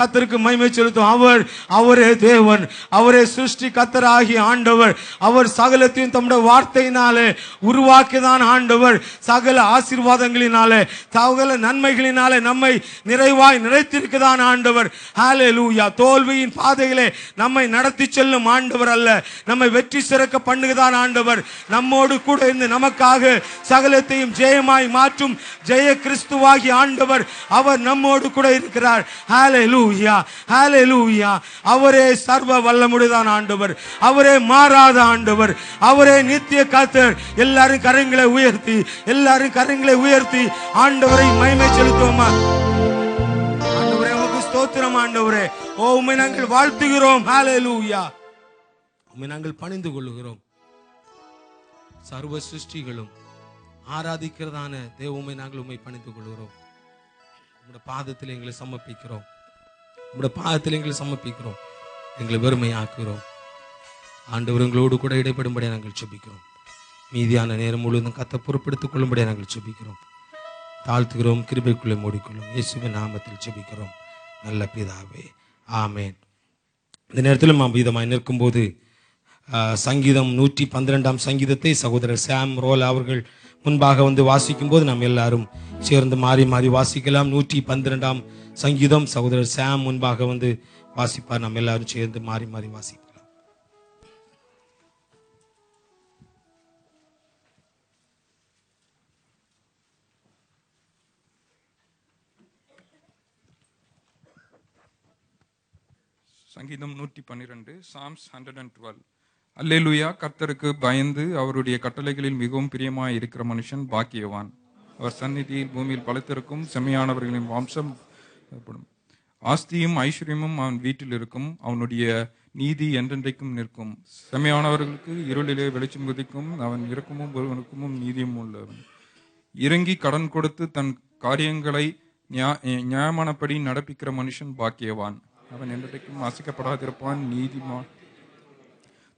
கர்த்தருக்கு மகிமை செலுத்தும். அவரே தேவன், அவரே சிருஷ்டி கர்த்தராகிய ஆண்டவர். அவர் சகலத்தையும் தம்முடைய வார்த்தையினாலே உருவாக்கிதான் ஆண்டவர். சகல ஆசீர்வாதங்களினாலே சகல நன்மைகளினாலே நம்மை நிறைவாய் நிறைத்திருக்குதான் ஆண்டவர். ஹல்லேலூயா. தோல்வியின் பாதையிலே நம்மை நடத்தி செல்லும் ஆண்டவர் அல்ல, நம்மை வெற்றி சிறக்க பண்ணுகிறான் ஆண்டவர். நம்மோடு கூட இருந்து நமக்காக சகலத்தையும் ஜெயமாய் மாற்றும் ஜெய கிறிஸ்துவாகி ஆண்டவர். அவர் நம்மோடு கூட இருக்கிறார். ஹல்லேலூயா, ஹல்லேலூயா. அவரே சர்வ வல்லமுடையதான ஆண்டவர், அவரே மாறாத ஆண்டவர், அவரே நித்திய கர்த்தர். எல்லாரும் கரங்களை உயர்த்தி, எல்லாரும் கரங்களை உயர்த்தி ஆண்டவரை மகிமை செலுத்துவோமா? ஆண்டவரே உமக்கு ஸ்தோத்திரம் ஆண்டவரே. ஓ உம்மை நாங்கள் வாழ்த்துகிறோம். ஹல்லேலூயா. உம்மை நாங்கள் பணிந்து கொள்ளுகிறோம். சர்வ சிருஷ்டிகளும் ஆராதிக்கிறதான தேவமை நாங்கள் உம்மை பணிந்து கொள்கிறோம். உம்முடைய பாதத்தில் எங்களை சமர்ப்பிக்கிறோம், உம்முடைய பாதத்தில் எங்களை சமர்ப்பிக்கிறோம், எங்களை வெறுமையாக்குகிறோம். ஆண்டவர் எங்களோடு கூட இடைப்படும்படியாக நாங்கள் ஜெபிக்கிறோம். மீதியான நேரம் முழுவதும் கர்த்தர் பொறுப்பெடுத்துக் கொள்ளும்படியாக நாங்கள் ஜெபிக்கிறோம், தாழ்த்துகிறோம். கிருபைக்குள்ளே மூடிக்கொள்ளும். இயேசுவின் நாமத்தில் ஜெபிக்கிறோம் நல்ல பிதாவே, ஆமேன். இந்த நேரத்தில் நாம் வீதமாய் நிற்கும்போது சங்கீதம் 112 சங்கீதத்தை சகோதரர் சாம் ரோல் அவர்கள் முன்பாக வந்து வாசிக்கும் போது நாம் எல்லாரும் சேர்ந்து மாறி மாறி வாசிக்கலாம். 112 சங்கீதம் சகோதரர் சாம் முன்பாக வந்து வாசிப்பார். நாம் எல்லாரும் சேர்ந்து மாறி மாறி வாசிக்கலாம். சங்கீதம் 112, சாம்ஸ் 112. அல்லேலூயா. கர்த்தருக்கு பயந்து அவருடைய கட்டளைகளில் மிகவும் பிரியமாய் இருக்கிற மனுஷன் பாக்கியவான். அவர் சந்நிதியில் பூமியில் பலத்திருக்கும் செம்மையானவர்களின் வம்சம். ஆஸ்தியும் ஐஸ்வர்யமும் அவன் வீட்டில் இருக்கும். அவனுடைய நீதி என்றென்றைக்கும் நிற்கும். செம்மையானவர்களுக்கு இருளிலே வெளிச்சம் குதிக்கும். அவன் இரக்கமும் ஒருவனுக்கும் நீதியும் உள்ளவன். இறங்கி கடன் கொடுத்து தன் காரியங்களை நியாயமானபடி நடப்பிக்கிற மனுஷன் பாக்கியவான். அவன் என்றைக்கும் அசைக்கப்படாதிருப்பான். நீதிமான்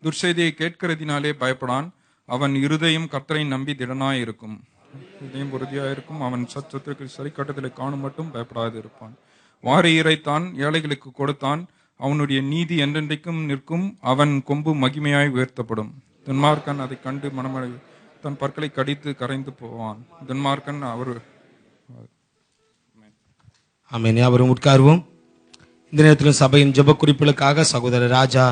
துர்செய்தியை கேட்கிறதினாலே பயப்படான். அவன் இருதயம் கர்த்தரை நம்பி திடனாய் இருக்கும். இதயம் உறுதியாயிருக்கும். அவன் சத்துருக்கு சரி கட்டத்திலே காணும் மட்டும் பயப்படாது இருப்பான். வாரி இறைத்தான், ஏழைகளுக்கு கொடுத்தான். அவனுடைய நீதி என்றென்றைக்கும் நிற்கும். அவன் கொம்பு மகிமையாய் உயர்த்தப்படும். துன்மார்க்கன் அதை கண்டு மனமடை தன் பற்களை கடித்து கரைந்து போவான். துன்மார்க்கன் அவர் ஆமென். அவரும் உட்காருவோம். இந்த நேரத்தில் சபையின் ஜெப குறிப்புகளுக்காக சகோதரர் ராஜா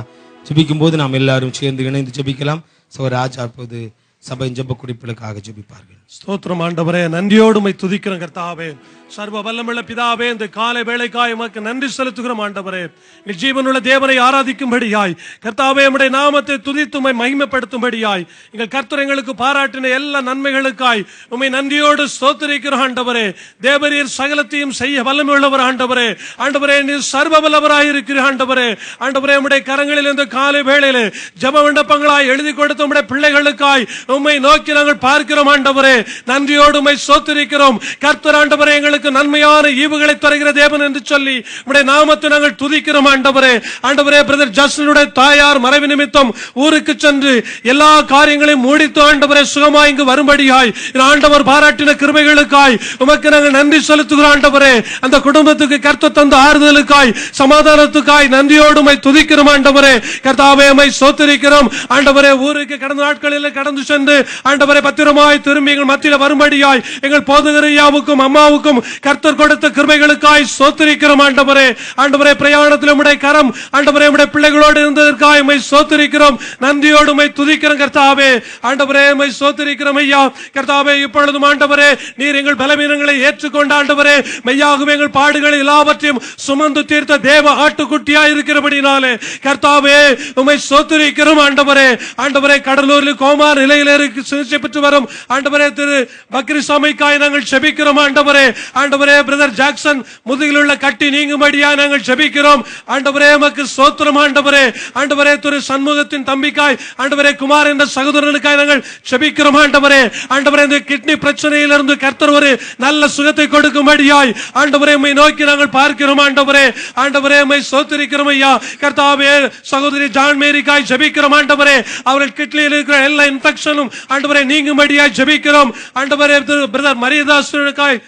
ஜெபிக்கும் போது நாம் எல்லாரும் சேர்ந்து இணைந்து ஜெபிக்கலாம். சகோதரர் ராஜா இப்போது சபையின் ஜெப குறிப்புகளுக்காக ஜெபிப்பார்கள். ஸ்தோத்திரம் ஆண்டவரே, நன்றியோடு உம்மை துதிக்கிறோம் கர்த்தாவே. சர்வ வல்லமையுள்ள பிதாவே, இந்த காலை வேளைக்காய் உமக்கு நன்றி செலுத்துகிறோம் ஆண்டவரே. எங்கள் ஜீவனுள்ள தேவனை ஆராதிக்கும்படியாய் கர்த்தாவே உம்முடைய நாமத்தை துதித்து உம்மை மகிமைப்படுத்தும்படியாய் எங்கள் கர்த்தர் எங்களுக்கு பாராட்டின எல்லா நன்மைகளுக்காய் உம்மை நன்றியோடு ஸ்தோத்திரிக்கிறோம் ஆண்டவரே. தேவரீர் சகலத்தையும் செய்ய வல்லமையுள்ளவர் ஆண்டவரே. ஆண்டவரே நீர் சர்வ வல்லவராய் இருக்கிற ஆண்டவரே. ஆண்டவரே உம்முடைய கரங்களில் இந்த காலை வேளையிலே ஜெப விண்ணப்பங்களாய் எழுதி கொடுத்த உம்முடைய பிள்ளைகளுக்காய் உம்மை நோக்கி நாங்கள் பார்க்கிறோம் ஆண்டவரே. நன்றியோடு உம்மை ஸ்தோத்திரிக்கிறோம் கர்த்தர். ஆண்டவரே எங்களுக்கு நன்மையான ஈவுகளை தருகிற தேவன் என்று சொல்லி உம்முடைய நாமத்தை நாங்கள் துதிக்கிறோம் ஆண்டவரே. ஆண்டவரே பிரதர் ஜஸ்டினுடைய தாயார் மறைவு நிமித்தம் ஊருக்கு சென்று எல்லா காரியங்களையும் முடித்து ஆண்டவரே சுகமாய் இங்கு வரும்படியாய் ஆண்டவர் பாராட்டின கிருபைகளுக்காய் உமக்கு நாங்கள் நன்றி செலுத்துகிறோம் ஆண்டவரே. அந்த குடும்பத்துக்கு கர்த்தர் தந்த ஆறுதலுக்காய் சமாதானத்துக்காய் நன்றியோடு உம்மை துதிக்கிறோம் ஆண்டவரே. கர்த்தாவே உம்மை ஸ்தோத்திரிக்கிறோம் ஆண்டவரே. ஊருக்கு கடந்த நாட்களில் கடந்து சென்று ஆண்டவரே பத்திரமாய் திரும்பி எங்கள் மத்தியில் வரும்படியாய் எங்கள் போதகரையாவுக்கும் அம்மாவுக்கும் கர்த்தர் கொடுத்த கிருபைகளுக்காய் ஸ்தோத்திரிக்கிறோம் ஆண்டவரே. ஆண்டவரே பிரயாணத்தில் உம்முடைய கரம் ஆண்டவரே உம்முடைய பிள்ளைகளோடு இருந்ததற்காய் உம்மை ஸ்தோத்திரிக்கிறோம். நன்றியோடு உம்மை துதிக்கிறோம் கர்த்தாவே. ஆண்டவரே உம்மை ஸ்தோத்திரிக்கிறோம் ஐயா. கர்த்தாவே இப்பொழுதும் ஆண்டவரே நீர் எங்கள் பலவீனங்களை ஏற்றுக்கொண்ட ஆண்டவரே மெய்யாகவே எங்கள் பாடுகளை எல்லாவற்றையும் சுமந்து தீர்த்த தேவ ஆட்டுக்குட்டியாய் இருக்கிறபடினாலே கர்த்தாவே உம்மை ஸ்தோத்திரிக்கிறோம் ஆண்டவரே. ஆண்டவரே கடலூரில் கோமா நிலையில் சிகிச்சை பெற்று வரும் ஆண்டவரே திரு பக்ரி சாமிக்காய் நாங்கள் ஜெபிக்கிறோம் ஆண்டவரே. ஆண்டவரே பிரதர் ஜாக்சன் முதுகில் உள்ள கட்டி நீங்கும்படியா நாங்கள் ஜெபிக்கிறோம் ஆண்டவரே. உமக்கு ஸ்தோத்திரம் ஆண்டவரே. ஆண்டவரே திரு சண்முகத்தின் தம்பிக்காய் ஆண்டவரே குமார் என்ற சகோதரனுக்காய் நாங்கள் ஜெபிக்கிறோம் ஆண்டவரே. ஆண்டவரே இந்த கிட்னி பிரச்சனையிலிருந்து கர்த்தர் ஒரு நல்ல சுகத்தை கொடுக்கும்படியாய் ஆண்டவரே உம்மை நோக்கி நாங்கள் பார்க்கிறோம் ஆண்டவரே. ஆண்டவரே உம்மை ஸ்தோத்திரிக்கிறோம் ஐயா. கர்த்தாவே சகோதரி ஜான் மேரிக்காய் ஜெபிக்கிறோம் ஆண்டவரே. அவர்கள் கிட்னியில் இருக்கிற எல்லா இன்ஃபெக்ஷனும் ஆண்டவரே நீங்கும்படியாய் ஜெபிக்கிறோம் ஆண்டவரே. பிரதர் மரியதாசனுக்காய்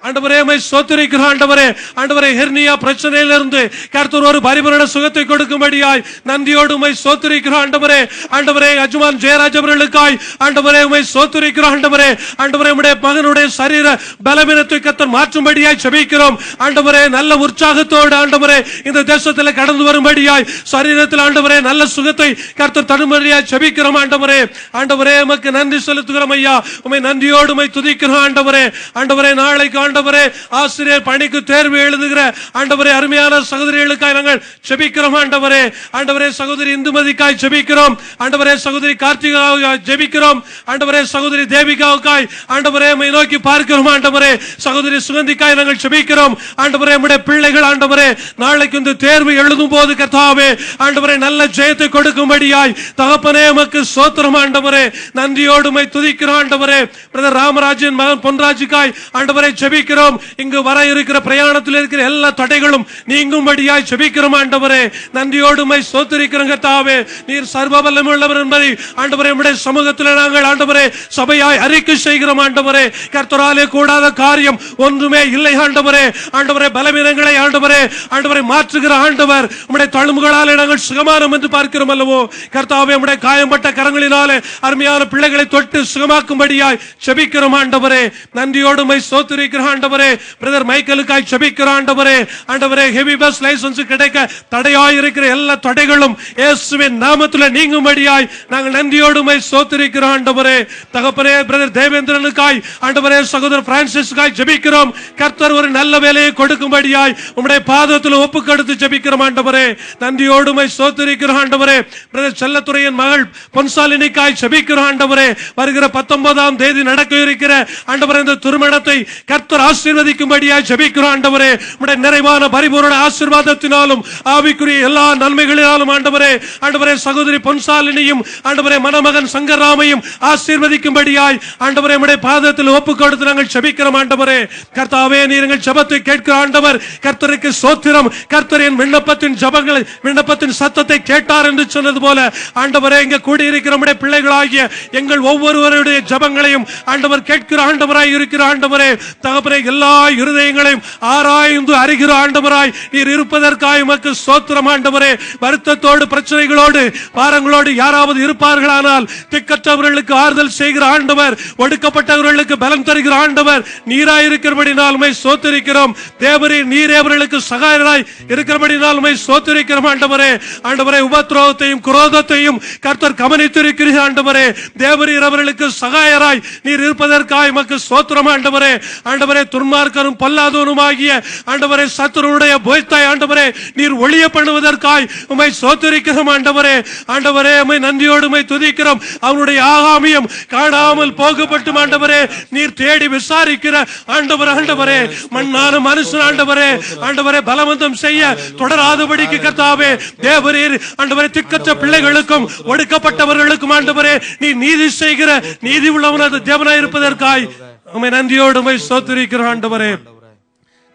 ஆண்டவரே உம்மை ஸ்தோத்திரிக்கிறோம் ஆண்டவரே. ஆண்டவரே ஹெர்னியா பிரச்சனையிலிருந்து கர்த்தர் ஒரு பரிபூரண சுகத்தை கொடுக்கும்படியாய் நன்றியோடு உம்மை ஸ்தோத்திரிக்கிறோம் ஆண்டவரே. ஆண்டவரே அஜ்மான் ஜெயராஜ் அவர்களுக்காய் ஆண்டவரே உம்மை ஸ்தோத்திரிக்கிறோம் ஆண்டவரே. ஆண்டவரே உம்முடைய மகனுடைய சரீர பலவீனத்தை கர்த்தர் மாற்றும்படியாய் ஜெபிக்கிறோம் ஆண்டவரே. நல்ல உற்சாகத்தோடு ஆண்டவரே இந்த தேசத்தில் கடந்து வரும்படியாய் சரீரத்தில் ஆண்டவரே நல்ல சுகத்தை கர்த்தர் தரும்படியாய் ஜெபிக்கிறோம் ஆண்டவரே. ஆண்டவரே உமக்கு நன்றி செலுத்துகிறோம் ஐயா. உம்மை நன்றியோடு உம்மை துதிக்கிறோம் ஆண்டவரே. ஆண்டவரே நாளைக்கு ஆண்டவரே ஆசிரியர் பணிக்கு தேர்வு எழுதுகிற ஆண்டவரே அருமையான சகோதரிகளுக்காய் நாங்கள் ஜெபிக்கிறோம் ஆண்டவரே. ஆண்டவரே சகோதரி இந்துமதிக்காய் ஜெபிக்கிறோம் ஆண்டவரே. சகோதரி கார்த்திகாவுக்காய் ஜெபிக்கிறோம் ஆண்டவரே. சகோதரி தேவிகாவுக்காய் ஆண்டவரே உம்மை நோக்கி பார்க்கிறோம் ஆண்டவரே. சகோதரி சுகந்திக்காய் நாங்கள் ஜெபிக்கிறோம் ஆண்டவரே. நம்முடைய பிள்ளைகள் ஆண்டவரே நாளைக்கு இந்த தேர்வு எழுதும் போது கர்த்தாவே ஆண்டவரே நல்ல ஜெயத்தை கொடுக்கும்படியாய் தகப்பனே உமக்கு ஸ்தோத்திரம் ஆண்டவரே. நன்றியோடு உம்மை துதிக்கிறோம் ஆண்டவரே. பிரதர் ராமராஜின் மகன் பொன்ராஜுக்காய் ஆண்டவரை ஜெபிக்கிறோம். இங்கு வர இருக்கிற பிரயாணத்தில் இருக்கிற எல்லா தடைகளும் நீங்கும்படியாய் ஜெபிக்கிறோம் ஆண்டவரே. நன்றியோடு உம்மை ஸ்தோத்திரிக்கிறோம் கர்த்தாவே. நீர் சர்வ வல்லமையுள்ளவர் என்பதை ஆண்டவரே நம்முடைய சமூகத்தில் நாங்கள் ஆண்டவரே சபையாய் அறிக்கை செய்கிறோம் ஆண்டவரே. கர்த்தராலே கூடாத காரியம் ஒன்றுமே இல்லை ஆண்டவரே. ஆண்டவரே பலவீனங்களை ஆண்டவரே ஆண்டவரை மாற்றுகிற ஆண்டவர். உம்முடைய தழும்புகளாலே நாங்கள் சுகமானோம் என்று பார்க்கிறோம் அல்லவோ கர்த்தாவே. உம்முடைய காயம்பட்ட கரங்களினாலே அருமையான பிள்ளைகளை தொட்டு சுகமாக்கும்படியாய் ஜெபிக்கிறோம் ஆண்டவரே. நன்றியோடு உம்மை ஸ்தோத்திரிக்கிறோம் ஆண்டவரே. பிரதர் மைக்கேலுக்காய் ஜெபிக்கிறோம் ஆண்டவரே. ஆண்டவரே ஹெவி பஸ் லைசென்ஸ் கிடைக்க தடையாய் இருக்கிற எல்லா தடைகளும் இயேசுவின் நாமத்தில் நீங்கும்படியாய் நாங்கள் நன்றியோடு உம்மை ஸ்தோத்திரிக்கிறோம் ஆண்டவரே. தகப்பனே பிரதர் தேவேந்திரனுக்காய் ஆண்டவரே சகோதரர் பிரான்சிஸ்காய் ஜெபிக்கிறோம். கர்த்தர் ஒரு நல்ல வேலையை கொடுக்கும்படியாய் உம்முடைய பாதத்தில் ஒப்புக்கொடுத்து ஜெபிக்கிறோம் ஆண்டவரே. நன்றியோடு உம்மை ஸ்தோத்திரிக்கிறோம் ஆண்டவரே. பிரதர் செல்லத்துறையின் மகள் பொன்சாலினிக்காய் ஜெபிக்கிறோம் ஆண்டவரே. வருகிற 19ஆம் தேதி நடக்க இருக்கிற ஆண்டவரே இந்த திருமணத்தை கர்த்தர் ஆசீர்வதிக்கும்படியாய் ஜெபிக்கிறோம் ஆண்டவரே. உம்முடைய நிறைவான பரிபூரண ஆசீர்வாதத்தினாலும் ஆவிக்குரிய எல்லா நன்மைகளினாலும் ஆண்டவரே ஆண்டவரே சகோதரி பொன்சாலினியும் ஆண்டவரே மணமகன் சங்கராமையும் ஆசீர்வதிக்கும்படியாய் ஆண்டவரே உம்முடைய பாதத்தில் ஒப்புக்கொடுத்து நாங்கள் ஜெபிக்கிறோம் ஆண்டவரே. கர்த்தாவே நீர் எங்கள் ஜெபத்தை கேட்கிற ஆண்டவர். கர்த்தருக்கு ஸ்தோத்திரம். கர்த்தரின் விண்ணப்பத்தின் ஜெபங்களை விண்ணப்பத்தின் சத்தத்தை கேட்டார் என்று சொன்னது போல ஆண்டவரே இங்க கூடியிருக்கிற நம்முடைய பிள்ளைகளாகிய எங்கள் ஒவ்வொருவருடைய ஜெபங்களையும் ஆண்டவர் கேட்கிற ஆண்டவராய் இருக்கிற ஆண்டவரே. தகப்பனே எல்லா இருதயங்களையும் ஆராய்ந்து அறிகிற ஆண்டவராய் நீர் இருப்பதற்காக உமக்கு ஸ்தோத்திரம் ஆண்டவரே. வருத்தத்தோடு பிரச்சனைகளோடு பாரங்களோடு யாராவது இருப்பார்களானால் திக்கற்றவர்களுக்கு ஆறுதல் செய்கிற ஆண்டவர், ஒடுக்கப்பட்டவர்களுக்கு பலம் தருகிற ஆண்டவர் நீராயிருக்கிறபடினால் உம்மை ஸ்தோத்திரிக்கிறோம். தேவரே நீரே அவர்களுக்கு சகாயராய் இருக்கிறபடினால் உம்மை ஸ்தோத்திரிக்கிறோம் ஆண்டவரே. ஆண்டவரே உபத்திரவத்தையும் குரோதத்தையும் கர்த்தர் கவனித்திருக்கிறீர் ஆண்டவரே. தேவரீர் அவர்களுக்கு சகாயராய் நீர் இருப்பதற்காக உமக்கு ஸ்தோத்திரம் ஆண்டவரே. ஆண்டவரே துன்மார்க்கரும் பொல்லாதவனுமாகிய ஆண்டவரே சத்துருடைய போய்த்தாய் ஆண்டவரே நீர் ஒளிய பண்ணுவதற்காய் உம்மை ஸ்தோத்திரிக்கிறோம் ஆண்டவரே. ஆண்டவரே உம்மை நன்றியோடு உம்மை துதிக்கிறோம். அவனுடைய ஆகாமியம் காணாமல் போகப்பட்டும் ஆண்டவரே நீர் தேடி விசாரிக்கிற ஆண்டவர் ஆண்டவரே. மண்ணான மனுஷன் ஆண்டவரே ஆண்டவரே பலவந்தம் செய்ய தொடராதபடிக்கு கர்த்தாவே தேவரீர் ஆண்டவரே திக்கற்ற பிள்ளைகளுக்கும் ஒடுக்கப்பட்டவர்களுக்கும் ஆண்டவரே நீ நீதி செய்கிற நீதி உள்ளவனாக தேவனாய் இருப்பதற்காய் உம்மை நன்றியோடு உம்மை ஸ்தோத்திரிக்கிறோம் ஆண்டவரே.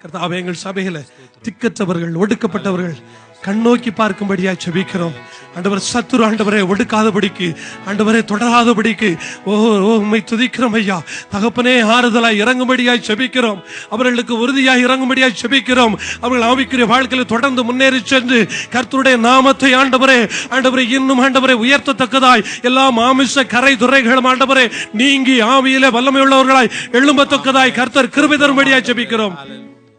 கர்த்தாவே எங்கள் சபையில திக்கற்றவர்கள் ஒடுக்கப்பட்டவர்கள் கண்ணோக்கி பார்க்கும்படியா ஜெபிக்கிறோம் ஆண்டவர். சத்துரு ஆண்டவரே ஒடுக்காதபடிக்கு ஆண்டவரே தொடராதபடிக்கு உம்மை துதிக்கிறோம் ஐயா. தகப்பனே ஆறுதலாய் இறங்கும்படியாய் ஜெபிக்கிறோம். அவர்களுக்கு உறுதியாய் இறங்கும்படியாய் ஜெபிக்கிறோம். அவர்கள் ஆவிக்குரிய வாழ்க்கையில் தொடர்ந்து முன்னேறி சென்று கர்த்தருடைய நாமத்தை ஆண்டவரே ஆண்டவரே இன்னும் ஆண்டவரை உயர்த்தத்தக்கதாய் எல்லா மாமிச கரை துறைகளும் ஆண்டவரே நீங்கி ஆவியிலே வல்லமை உள்ளவர்களாய் எழும்பத்தக்கதாய் கர்த்தர் கிருபை தரும்படியாய் ஜெபிக்கிறோம்.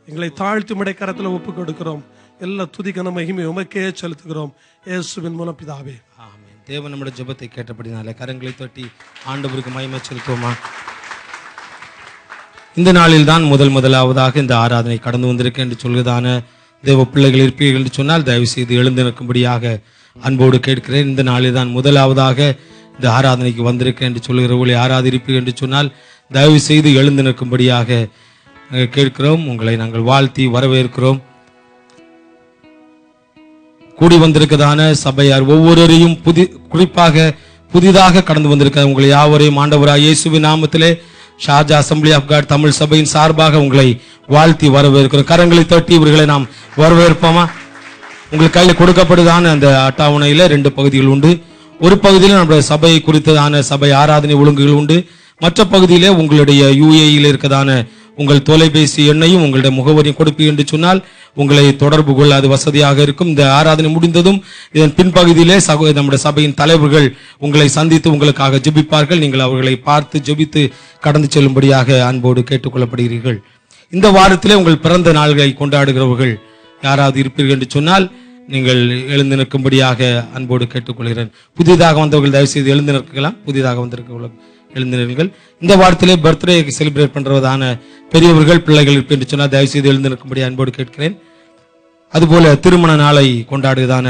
எங்களை தாழ்த்தி உம்முடைய கரத்தில் ஒப்புக் கொடுக்கிறோம். எல்லா துதிகன மகிமை உமக்கே செலுத்துகிறோம் இயேசுவின் மூலம் பிதாவே ஆமென். தேவன் நம்முடைய ஜெபத்தை கேட்டபடினாலே கரங்களை தட்டி ஆண்டவருக்கு மகிமை செலுத்துவோமா. இந்த நாளில் தான் முதலாவதாக இந்த ஆராதனை கடந்து வந்திருக்க என்று சொல்வதான தேவ பிள்ளைகள் இருப்பீர்கள் என்று சொன்னால் தயவு செய்து எழுந்து நிற்கும்படியாக அன்போடு கேட்கிறேன். இந்த நாளில் தான் முதலாவதாக இந்த ஆராதனைக்கு வந்திருக்க என்று சொல்கிறவர்களை ஆராதிப்பீர்கள் என்று சொன்னால் தயவு செய்து எழுந்து நிற்கும்படியாக கேட்கிறோம். உங்களை நாங்கள் வாழ்த்தி வரவேற்கிறோம். கூடி வந்திருக்கதான சபையார் ஒவ்வொருவரையும் குறிப்பாக புதிதாக கடந்து வந்திருக்க உங்களை யாவரையும் ஆண்டவராய் இயேசுவின் நாமத்திலே Sharjah assembly of God Tamil சபையின் சார்பாக உங்களை வாழ்த்தி வரவேற்கிறோம். கரங்களை தட்டி இவர்களை நாம் வரவேற்போமா. உங்களுக்கு கையில் கொடுக்கப்படுதான அந்த அட்டவணையில 2 பகுதிகள் உண்டு. ஒரு பகுதியில் நம்முடைய சபையை குறித்ததான சபை ஆராதனை ஒழுங்குகள் உண்டு. மற்ற பகுதியிலே உங்களுடைய UAEயில் இருக்கதான உங்கள் தொலைபேசி எண்ணையும் உங்களுடைய முகவரியும் கொடுப்பீர்கள் என்று சொன்னால் உங்களை தொடர்பு கொள்ள அது வசதியாக இருக்கும். இந்த ஆராதனை முடிந்ததும் இதன் பின்பகுதியிலே நம்முடைய சபையின் தலைவர்கள் உங்களை சந்தித்து உங்களுக்காக ஜெபிப்பார்கள். நீங்கள் அவர்களை பார்த்து ஜெபித்து கடந்து செல்லும்படியாக அன்போடு கேட்டுக்கொள்ளப்படுகிறீர்கள். இந்த வாரத்திலே உங்கள் பிறந்த நாள்களை கொண்டாடுகிறவர்கள் யாராவது இருப்பீர்கள் என்று சொன்னால் நீங்கள் எழுந்து நிற்கும்படியாக அன்போடு கேட்டுக்கொள்கிறேன். புதிதாக வந்தவர்கள் தயவு செய்து எழுந்து நிற்கலாம். புதிதாக வந்திருக்க எழுந்து நிற்குங்கள். இந்த வாரத்திலே பர்த்டே செலிப்ரேட் பண்றதான பெரியவர்கள் பிள்ளைகள் இருப்பேன் என்று சொன்னால் தயவு செய்து எழுந்து நிற்கும்படி அன்போடு கேட்கிறேன். அதுபோல திருமண நாளை கொண்டாடுவதான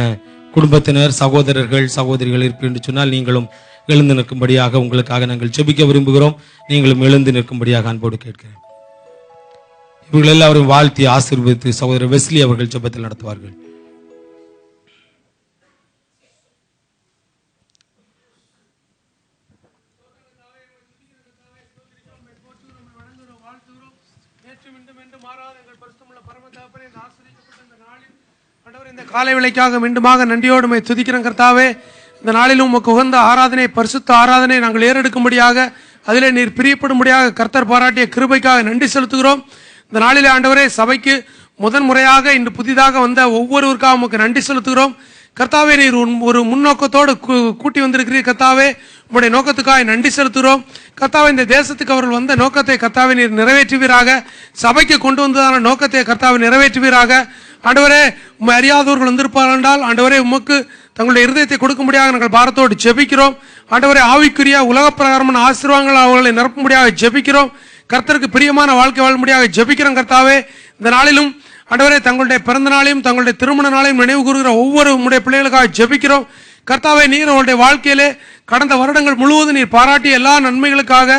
குடும்பத்தினர் சகோதரர்கள் சகோதரிகள் இருப்பேன் என்று சொன்னால் நீங்களும் எழுந்து நிற்கும்படியாக உங்களுக்காக நாங்கள் ஜெபிக்க விரும்புகிறோம். நீங்களும் எழுந்து நிற்கும்படியாக அன்போடு கேட்கிறேன். இவர்கள் எல்லாரும் வாழ்த்தி ஆசீர்வதித்து சகோதரர் வெஸ்லி அவர்கள் ஜெபத்தில் நடத்துவார்கள். இந்த காலை வேளைக்காக மீண்டுமாக நன்றியோடு துதிக்கிறோம் கர்த்தாவே. இந்த நாளிலும் உமக்கு உகந்த ஆராதனை பரிசுத்த ஆராதனை நாங்கள் ஏறெடுக்கும்படியாக அதிலே நீர் பிரியப்படும்படியாக கர்த்தர் பாராட்டிய கிருபைக்காக நன்றி செலுத்துகிறோம். இந்த நாளிலே ஆண்டவரே சபைக்கு முதன் முறையாக இன்று புதிதாக வந்த ஒவ்வொருவருக்காக உமக்கு நன்றி செலுத்துகிறோம். கர்த்தாவே நீர் ஒரு முன்னோக்கத்தோடு கூட்டி வந்திருக்கிறீர் கர்த்தாவே. உங்களுடைய நோக்கத்துக்காக நன்றி செலுத்துகிறோம் கர்த்தாவே. இந்த தேசத்துக்கு அவர்கள் வந்த நோக்கத்தை கர்த்தாவே நீர் நிறைவேற்றுவீராக. சபைக்கு கொண்டு வந்ததான நோக்கத்தை கர்த்தாவை நிறைவேற்றுவீராக. ஆண்டவரே உண்மை அறியாதவர்கள் வந்திருப்பார்கள் என்றால் ஆண்டவரே உமக்கு தங்களுடைய இருதயத்தை கொடுக்கும்படியாக நாங்கள் பாரத்தோடு ஜெபிக்கிறோம். ஆண்டவரே ஆவிக்குரிய உலக பிரகாரமான ஆசீர்வாதங்கள் அவர்களை நிரப்பும்படியாக ஜெபிக்கிறோம். கர்த்தருக்கு பிரியமான வாழ்க்கை வாழும்படியாக ஜெபிக்கிறோம் கர்த்தாவே. இந்த நாளிலும் ஆண்டவரே தங்களுடைய பிறந்த நாளையும் தங்களுடைய திருமண நாளையும் நினைவு கூறுகிற ஒவ்வொரு உங்களுடைய பிள்ளைகளுக்காக ஜெபிக்கிறோம் கர்த்தாவே. நீர் அவருடைய வாழ்க்கையிலே கடந்த வருடங்கள் முழுவதும் நீர் பாராட்டிய எல்லா நன்மைகளுக்காக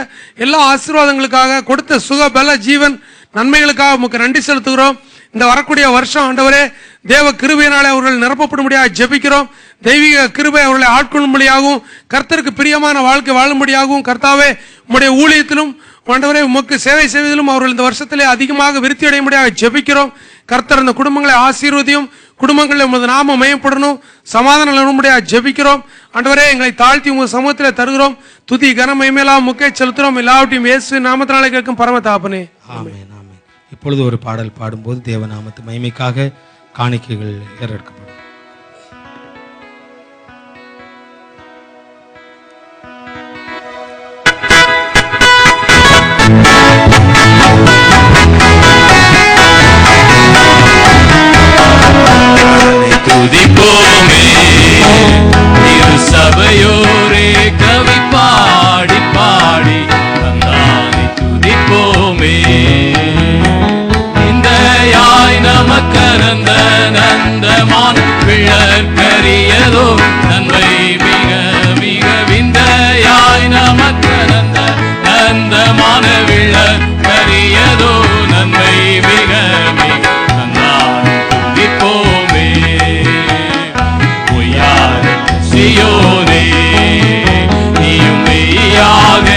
எல்லா ஆசீர்வாதங்களுக்காக கொடுத்த சுக பல ஜீவன் நன்மைகளுக்காக உமக்கு நன்றி செலுத்துகிறோம். இந்த வரக்கூடிய வருஷம் ஆண்டவரே தேவ கிருபையினாலே அவர்கள் நிரப்பப்படும்படியாக ஜெபிக்கிறோம். தெய்வீக கிருபை அவர்களை ஆட்கொள்ளும்படியாகவும் கர்த்தருக்கு பிரியமான வாழ்க்கை வாழும்படியாகவும் கர்த்தாவே உம்முடைய ஊழியத்திலும் ஆண்டவரே உமக்கு சேவை செய்வதிலும் அவர்கள் இந்த வருஷத்திலே அதிகமாக விருத்தி அடையும்படியாக ஜெபிக்கிறோம். கர்த்தர் இந்த குடும்பங்களை ஆசீர்வதியும் குடும்பங்களில் உமது நாமம் மையப்படணும் சமாதானம் வரும்படியாக ஜெபிக்கிறோம். ஆண்டவரே எங்களை தாழ்த்தி உங்க சமூகத்தில் தருகிறோம். துதி கன மகிமையெல்லாம் முக்கே செலுத்துகிறோம். எல்லாவற்றையும் இயேசு நாமத்தினாலே கேட்கும் பரம தகப்பனே ஆமென். இப்பொழுது ஒரு பாடல் பாடும்போது தேவநாமத்து மகிமைக்காக காணிக்கைகள் ஏறெடுக்கப்படும். துதிப்போமே இரு சபையோரே கவி பாடி பாடி தந்தானை துதிப்போமே. நமக்கரந்த நந்தமான் பிழற்கரியதோ நன்மை மிக மிக விந்தையாய் நமக்கரந்த நந்தமான விழற்கரியதோ நன்மை மிக மிக தந்தான் துதிப்போமே. பொய்யார் சியோனே நீயும் மெய்யாக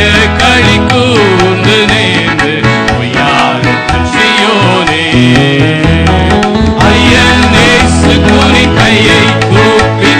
களி கூர்ந்து நேர்ந்து பொய்யார் சியோனே கையை கூப்பி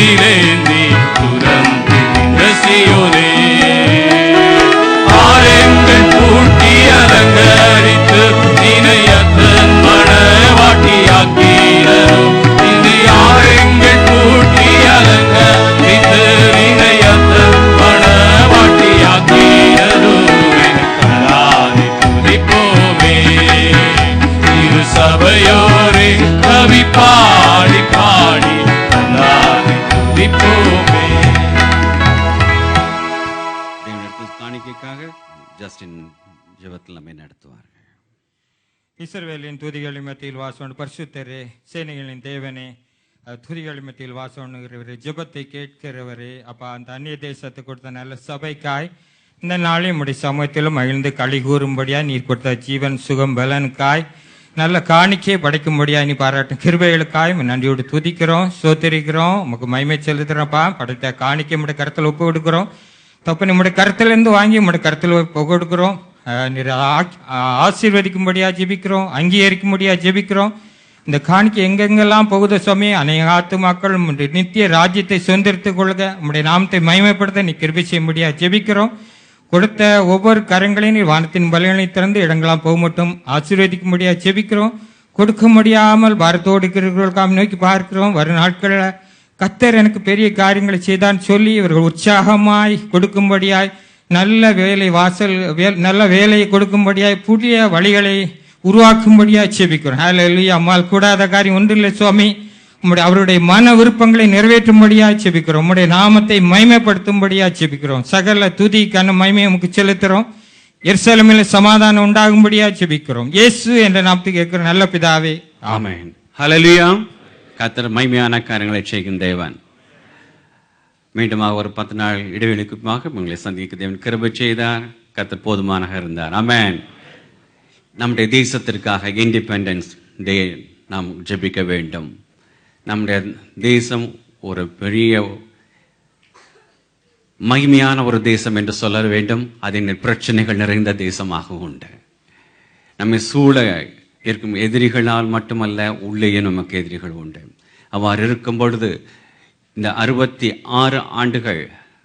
கையிலேந்தி துரந்திட சீயோனே. ஆரெங்கள் பூட்டி அலங்கரித்து நினையத்தன் மணவாட்டியாக்கினரும். இது ஆரெங்கள் பூட்டி அலங்கரித்து நினையத்தன் மணவாட்டியாக்கினரும். கலாதி துதிப்போமே இரு சபையோரே கவி பாடி பாடி கலாதி துதிப்போமே. தேவனிடத்தில் காணிக்கைக்காக ஜஸ்டின் ஜெபத்தில் நம்மை நடத்துவார்கள். இஸ்ரவேலின் துதிகளின் மத்தியில் வாசம் பரிசுத்தரே, சேனைகளின் தேவனே, துதிகளின் மத்தியில் வாசம்ங்கிறவரே, ஜெபத்தை கேட்கிறவரே, அப்பா அந்த அந்நிய தேசத்தை கொடுத்த நல்ல சபைக்காய் இந்த நாளில் உம்முடைய சமூகத்திலும் மகிழ்ந்து களி கூறும்படியா நீர் கொடுத்த ஜீவன் சுகம் பலனுக்காய் நல்ல காணிக்கையை படைக்கும்படியா நீ பாராட்டும் கிருபைகளுக்காய் நன்றியோடு துதிக்கிறோம், சோத்தரிக்கிறோம், உமக்கு மகிமை செலுத்துறோம்ப்பா. படைத்த காணிக்கை உம்முடைய கருத்தில் ஒப்பு கொடுக்கிறோம். தப்பு நம்முடைய கருத்திலிருந்து வாங்கி உம்முடைய கருத்தில் ஒப்பு கொடுக்கிறோம். நீர் ஆசீர்வதிக்கும்படியா ஜெபிக்கிறோம், அங்கீகரிக்கும்படியா ஜெபிக்கிறோம். இந்த காணிக்கை எங்கெங்கெல்லாம் போகுதோ சுவாமி, அநேக ஆத்துமாக்கள் உம்முடைய நித்திய ராஜ்யத்தை சுதந்திரத்துக் கொள்க, உம்முடைய நாமத்தை மகிமைப்படுத்த நீ கிருபை செய்யும்படியா ஜெபிக்கிறோம். கொடுத்த ஒவ்வொரு கரங்களையும் நீர் வானத்தின் பலனை திறந்து இடங்களாம் போக மட்டும் ஆசீர்வதிக்கும்படியா ஜெபிக்கிறோம். கொடுக்க முடியாமல் பாரத்தோடு இருக்கிறவர்களுக்காக நோக்கி பார்க்கிறோம். வரும் நாட்களில் கர்த்தர் எனக்கு பெரிய காரியங்களை செய்தான் சொல்லி இவர்கள் உற்சாகமாய் கொடுக்கும்படியாய் நல்ல வேலை நல்ல வேலையை கொடுக்கும்படியாய் புதிய வழிகளை உருவாக்கும்படியாய் ஜெபிக்கிறோம். ஹல்லேலூயா. அம்மாள் கூடாத காரியம் ஒன்றில்லை சுவாமி. அவருடைய மன விருப்பங்களை நிறைவேற்றும்படியாய் ஜெபிக்கிறோம். உம்முடைய நாமத்தை மகிமைப்படுத்தும்படியாய் ஜெபிக்கிறோம். சகல துதி கன மகிமையை உமக்கு செலுத்துறோம். எருசலேமில் சமாதானம் உண்டாகும்படியாய் ஜெபிக்கிறோம். இயேசு என்ற நாமத்துக்கு கேட்கிற நல்ல பிதாவே, ஆமென். ஹல்லேலூயா. கர்த்தர் மகிமையான காரியங்களை செய்கின்ற தேவன். மீண்டுமாக ஒரு 10 நாள் இடைவெளிக்குமாக உங்களை சந்திக்க தேவன் கிருபை செய்தார். கர்த்தர் போதுமானக இருந்தார். ஆமென். நம்முடைய தேசத்திற்காக இண்டிபெண்டன்ஸ் டே நாம் ஜெபிக்க வேண்டும். நம்முடைய தேசம் ஒரு பெரிய மகிமையான ஒரு தேசம் என்று சொல்ல வேண்டும். அதன் பிரச்சனைகள் நிறைந்த தேசமாக உண்டு. நம்மை சூழ இருக்கும் எதிரிகளால் மட்டுமல்ல, உள்ளேயே நமக்கு எதிரிகள் உண்டு. அவ்வாறு இருக்கும் பொழுது இந்த 66 ஆண்டுகள்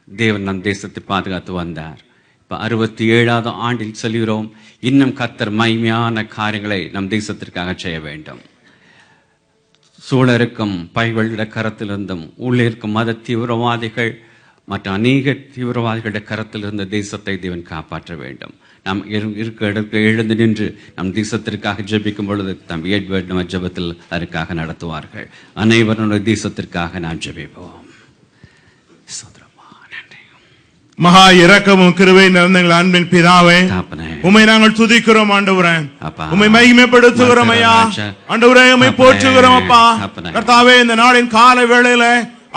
தேவன் நம் தேசத்தை பாதுகாத்து வந்தார். இப்போ 67வது ஆண்டில் சொல்கிறோம், இன்னும் கர்த்தர் மகிமையான காரியங்களை நம் தேசத்திற்காக செய்ய வேண்டும். சூழ இருக்கும் பகைவர்களுடைய கரத்திலிருந்தும் உள்ளே இருக்கும் மத தீவிரவாதிகள் மற்ற அநேக தீவிரவாதிகளுடைய கரத்திலிருந்து தேசத்தை தேவன் காப்பாற்ற வேண்டும். நாம் இருக்க இடத்துல எழுந்து நின்று நம் தேசத்திற்காக ஜெபிக்கும் பொழுது தம் எட்வர்ட் நம்ம ஜெபத்தில் அதற்காக நடத்துவார்கள். அனைவருடைய தேசத்திற்காக நாம் ஜெபிப்போம். மகா இரக்கமும் கிருபை நிறைந்த எங்கள் அன்பின் பிதாவே, உம்மை நாங்கள் துதிக்கிறோம் ஆண்டவரே, உம்மை மகிமைப்படுத்துகிறோம் ஐயா. ஆண்டவரே உம்மை போற்றுகிறோம் அப்பா. கர்த்தாவே இந்த நாளின் கால வேளையில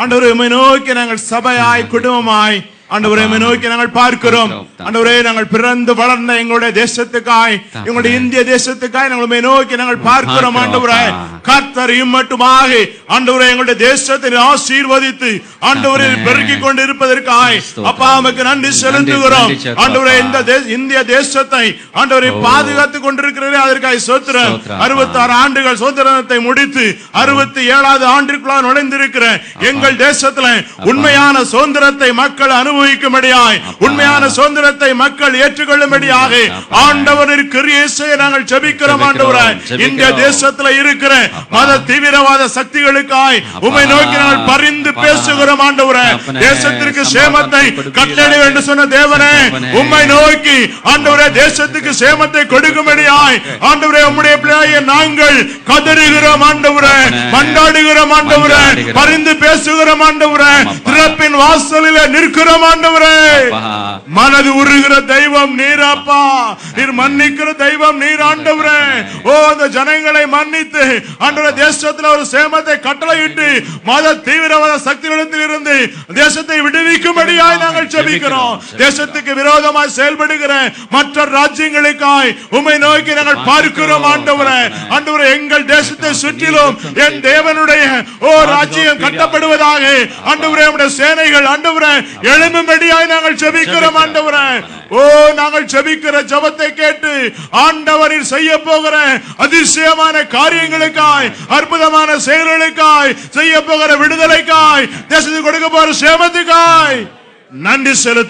ஆண்டவரே உம்மை நோக்கி நாங்கள் சபையாய் குடும்பமாய் ஆண்டவரே உம்மை நோக்கி நாங்கள் பார்க்கிறோம். ஆண்டவரே நாங்கள் பிறந்து வளர்ந்த எங்களுடைய தேசத்துக்காய், எங்களுடைய இந்திய தேசத்துக்காய் நாங்கள் உம்மை நோக்கி நாங்கள் பார்க்கிறோம். ஆண்டவரே கர்த்தர் இம்மட்டுமாக ஆண்டவரே எங்களுடைய தேசத்தை ஆசீர்வதித்து ஆண்டவரே பெருக்கிக் கொண்டு இருப்பதற்காய் அப்பா உமக்கு நன்றி செலுத்துகிறோம். ஆண்டவரே இந்த இந்திய தேசத்தை ஆண்டவரை பாதுகாத்துக் கொண்டிருக்கிறதே அதற்காக ஸ்தோத்திரம். 66 ஆண்டுகள் சுதந்திரத்தை முடித்து 67வது ஆண்டிற்குள்ள நுழைந்திருக்கிற எங்கள் தேசத்துல உண்மையான சுதந்திரத்தை மக்கள் அனுபவிக்கும்படியாய், உண்மையான சுதந்திரத்தை மக்கள் ஏற்றுக்கொள்ளும்படியாக ஆண்டவரின் கிரியையை நாங்கள் ஜெபிக்கிறோம். ஆண்டவரே இந்திய தேசத்துல இருக்கிற மத தீவிரவாத சக்திகளுக்காய் உம்மை நோக்கி நாங்கள் பரிந்து பேசுகிறோம். ஆண்டவரே தேசத்திற்கு சேமத்தை கட்டளை என்று சொன்ன தேவனே உம்மை நோக்கி ஆண்டவரே தேசத்துக்கு சேமத்தை கொடுக்கும்படியாய் ஆண்டவரே உம்முடைய பிள்ளையை நாங்கள் கதறுகிறோம். ஆண்டவரே மன்றாடுகிறோம். ஆண்டவரே பரிந்து பேசுகிறோம். ஆண்டவரே திறப்பின் வாசலில் நிற்கிறோம். ஆண்டவரே மனது உருகிற தெய்வம் நீராப்பா, நீர் மன்னிக்கிற தெய்வம் நீர். ஆண்டவரே ஓ அந்த ஜனங்களை மன்னித்து ஆண்டவரே தேசத்தில் ஒரு சேமத்தை கட்டளையிட்டு மத தீவிரவாத சக்திகளிடத்தில் இருந்து தேசத்தை விடுவிக்கும்படியாய் நாங்கள் ஜெபிக்கிறோம். தேசத்துக்கு விரோதமாய் செயல்படுகிற மற்ற ராஜ்யங்களுக்காய் உம்மை நோக்கி நாங்கள் பார்க்கிறோம். ஆண்டவரே ஆண்டவரே எங்கள் தேசத்தை சுற்றிலும் என் தேவனுடைய ஓ ராஜ்யம் கட்டப்படுவதாக ஆண்டவரே நம்முடைய சேனைகள் ஆண்டவரே எழும்பும்படியாய் நாங்கள் ஜெபிக்கிறோம். ஆண்டவரே ஓ நாங்கள் ஜெபிக்கிற ஜெபத்தை கேட்டு ஆண்டவரின் செய்ய போகிற அதிசயமான காரியங்களுக்காய் நன்மைகளுக்காய், அற்புதமான செயல்களுக்காய், செய்ய போகிற விடுதலைக்காய், தேசத்துக்கு கொடுக்க போகிற சேமத்துக்காய் நன்றி செலுத்த